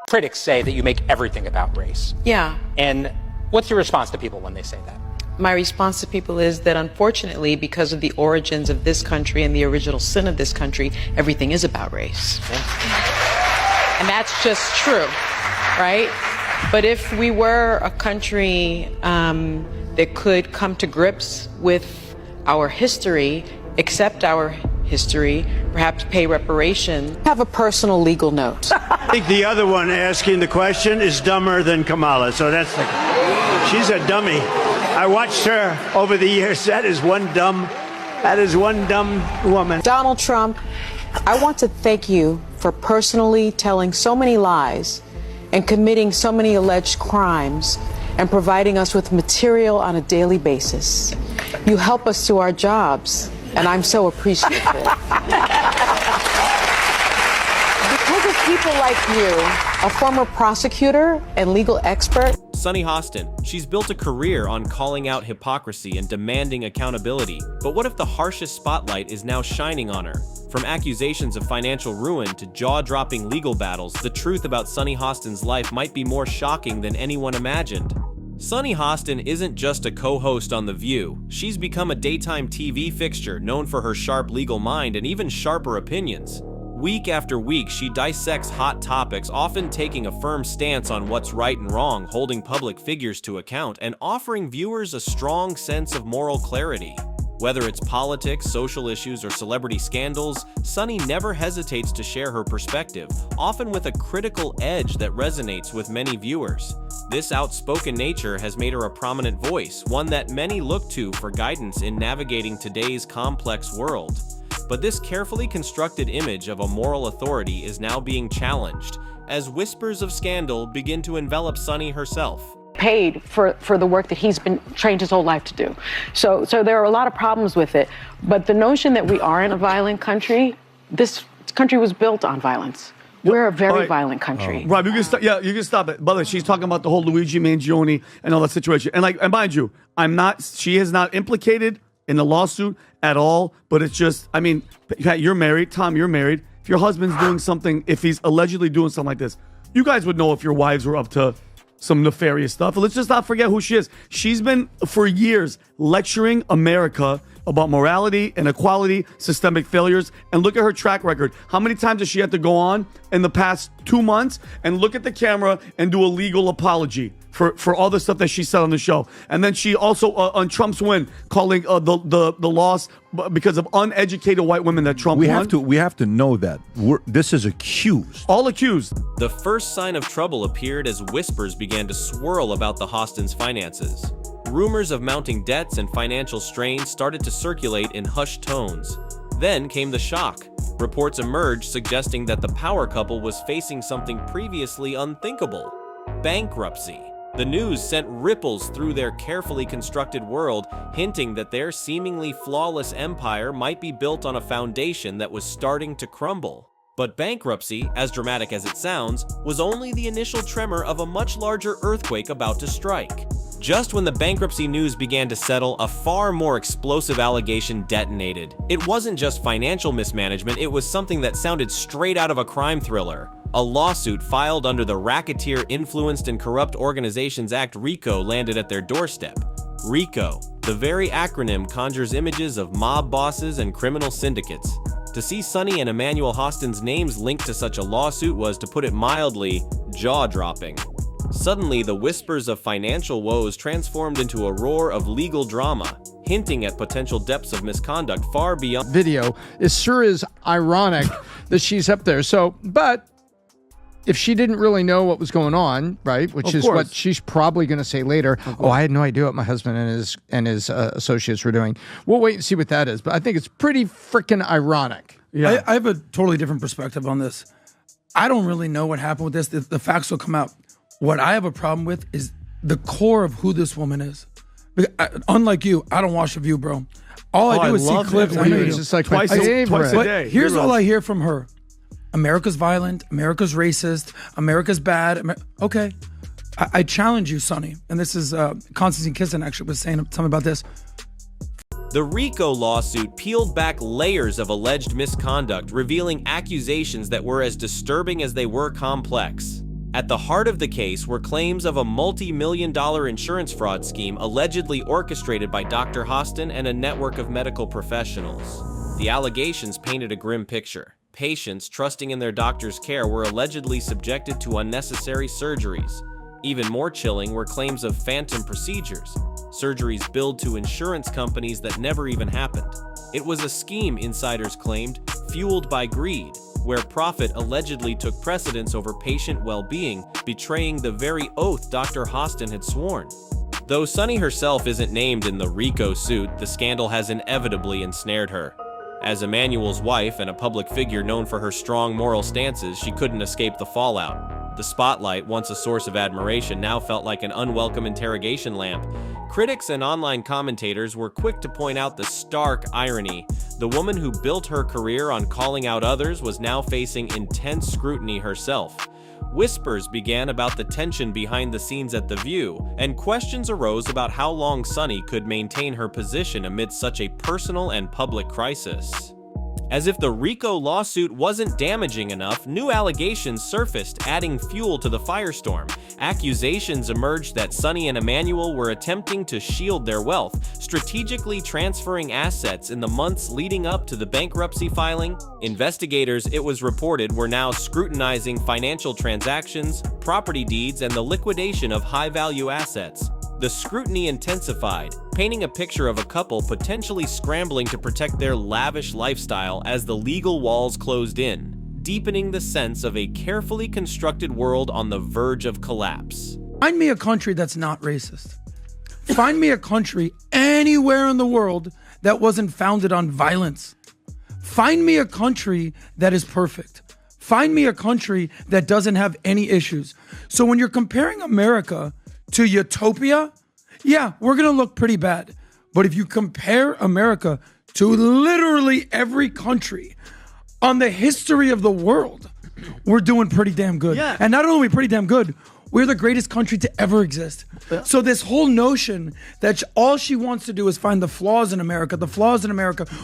Critics say that you make everything about race. Yeah. And what's your response to people when they say that? My response to people is that unfortunately, because of the origins of this country and the original sin of this country, everything is about race. Yeah. And that's just true, right? But if we were a country that could come to grips with our history, accept our history, perhaps pay reparation, have a personal legal note. I think the other one asking the question is dumber than Kamala, so she's a dummy. I watched her over the years. That is one dumb woman. Donald Trump, I want to thank you for personally telling so many lies and committing so many alleged crimes and providing us with material on a daily basis. You help us do our jobs, and I'm so appreciative. Because of people like you, a former prosecutor and legal expert. Sunny Hostin, she's built a career on calling out hypocrisy and demanding accountability. But what if the harshest spotlight is now shining on her? From accusations of financial ruin to jaw-dropping legal battles, the truth about Sunny Hostin's life might be more shocking than anyone imagined. Sunny Hostin isn't just a co-host on The View. She's become a daytime TV fixture known for her sharp legal mind and even sharper opinions. Week after week, she dissects hot topics, often taking a firm stance on what's right and wrong, holding public figures to account, and offering viewers a strong sense of moral clarity. Whether it's politics, social issues, or celebrity scandals, Sunny never hesitates to share her perspective, often with a critical edge that resonates with many viewers. This outspoken nature has made her a prominent voice, one that many look to for guidance in navigating today's complex world. But this carefully constructed image of a moral authority is now being challenged, as whispers of scandal begin to envelop Sunny herself. Paid for the work that he's been trained his whole life to do. So there are a lot of problems with it. But the notion that we are in a violent country, this country was built on violence. We're a very violent country. Rob, you can stop. Yeah, you can stop it. By the way, she's talking about the whole Luigi Mangione and all that situation. And mind you, she is not implicated in the lawsuit at all. But it's just, I mean, you're married. Tom, you're married. If your husband's doing something, if he's allegedly doing something like this, you guys would know if your wives were up to some nefarious stuff. But let's just not forget who she is. She's been, for years, lecturing America about morality, inequality, systemic failures, and look at her track record. How many times has she had to go on in the past 2 months and look at the camera and do a legal apology for all the stuff that she said on the show? And then she also, on Trump's win, calling the loss because of uneducated white women that Trump won. We have to know that. This is accused. All accused. The first sign of trouble appeared as whispers began to swirl about the Hostins' finances. Rumors of mounting debts and financial strain started to circulate in hushed tones. Then came the shock. Reports emerged suggesting that the power couple was facing something previously unthinkable: bankruptcy. The news sent ripples through their carefully constructed world, hinting that their seemingly flawless empire might be built on a foundation that was starting to crumble. But bankruptcy, as dramatic as it sounds, was only the initial tremor of a much larger earthquake about to strike. Just when the bankruptcy news began to settle, a far more explosive allegation detonated. It wasn't just financial mismanagement, it was something that sounded straight out of a crime thriller. A lawsuit filed under the Racketeer Influenced and Corrupt Organizations Act RICO landed at their doorstep. RICO, the very acronym, conjures images of mob bosses and criminal syndicates. To see Sunny and Emmanuel Hostin's names linked to such a lawsuit was, to put it mildly, jaw-dropping. Suddenly, the whispers of financial woes transformed into a roar of legal drama, hinting at potential depths of misconduct far beyond video. It sure is ironic that she's up there. So, but if she didn't really know what was going on, right, which is what she's probably going to say later, oh, I had no idea what my husband and his associates were doing. We'll wait and see what that is. But I think it's pretty freaking ironic. Yeah. I have a totally different perspective on this. I don't really know what happened with this. The facts will come out. What I have a problem with is the core of who this woman is. Unlike you, I don't watch The View, bro. All I do is see clips. I know you do. It's like twice a day. But here's all I hear from her. America's violent. America's racist. America's bad. Okay. I challenge you, Sunny. And this is Konstantin Kisin actually was saying something about this. The RICO lawsuit peeled back layers of alleged misconduct, revealing accusations that were as disturbing as they were complex. At the heart of the case were claims of a multi-million-dollar insurance fraud scheme allegedly orchestrated by Dr. Hostin and a network of medical professionals. The allegations painted a grim picture. Patients trusting in their doctor's care were allegedly subjected to unnecessary surgeries. Even more chilling were claims of phantom procedures, surgeries billed to insurance companies that never even happened. It was a scheme, insiders claimed, fueled by greed, where profit allegedly took precedence over patient well-being, betraying the very oath Dr. Hostin had sworn. Though Sunny herself isn't named in the Rico suit, the scandal has inevitably ensnared her. As Emmanuel's wife and a public figure known for her strong moral stances, she couldn't escape the fallout. The spotlight, once a source of admiration, now felt like an unwelcome interrogation lamp. Critics and online commentators were quick to point out the stark irony. The woman who built her career on calling out others was now facing intense scrutiny herself. Whispers began about the tension behind the scenes at The View, and questions arose about how long Sunny could maintain her position amid such a personal and public crisis. As if the Rico lawsuit wasn't damaging enough, new allegations surfaced, adding fuel to the firestorm. Accusations emerged that Sunny and Emmanuel were attempting to shield their wealth, strategically transferring assets in the months leading up to the bankruptcy filing. Investigators, it was reported, were now scrutinizing financial transactions, property deeds, and the liquidation of high-value assets. The scrutiny intensified, painting a picture of a couple potentially scrambling to protect their lavish lifestyle as the legal walls closed in, deepening the sense of a carefully constructed world on the verge of collapse. Find me a country that's not racist. Find me a country anywhere in the world that wasn't founded on violence. Find me a country that is perfect. Find me a country that doesn't have any issues. So when you're comparing America to utopia, yeah, we're going to look pretty bad. But if you compare America to literally every country on the history of the world, we're doing pretty damn good. Yeah. And not only are we pretty damn good, we're the greatest country to ever exist. Yeah. So this whole notion that all she wants to do is find the flaws in America,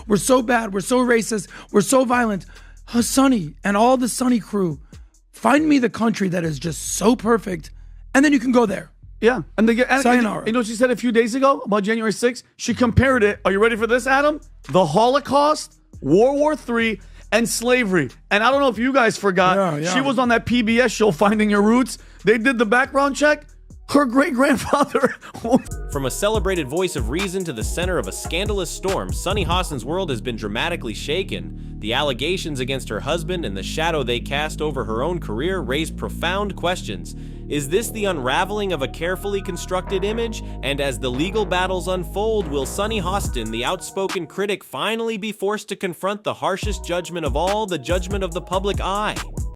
we're so bad, we're so racist, we're so violent. Sunny and all the Sunny crew, find me the country that is just so perfect, and then you can go there. Yeah. And sayonara. You know what she said a few days ago about January 6th? She compared it. Are you ready for this, Adam? The Holocaust, World War III, and slavery. And I don't know if you guys forgot. Yeah. She was on that PBS show, Finding Your Roots. They did the background check. Her great-grandfather. From a celebrated voice of reason to the center of a scandalous storm, Sunny Hostin's world has been dramatically shaken. The allegations against her husband and the shadow they cast over her own career raise profound questions. Is this the unraveling of a carefully constructed image? And as the legal battles unfold, will Sunny Hostin, the outspoken critic, finally be forced to confront the harshest judgment of all, the judgment of the public eye?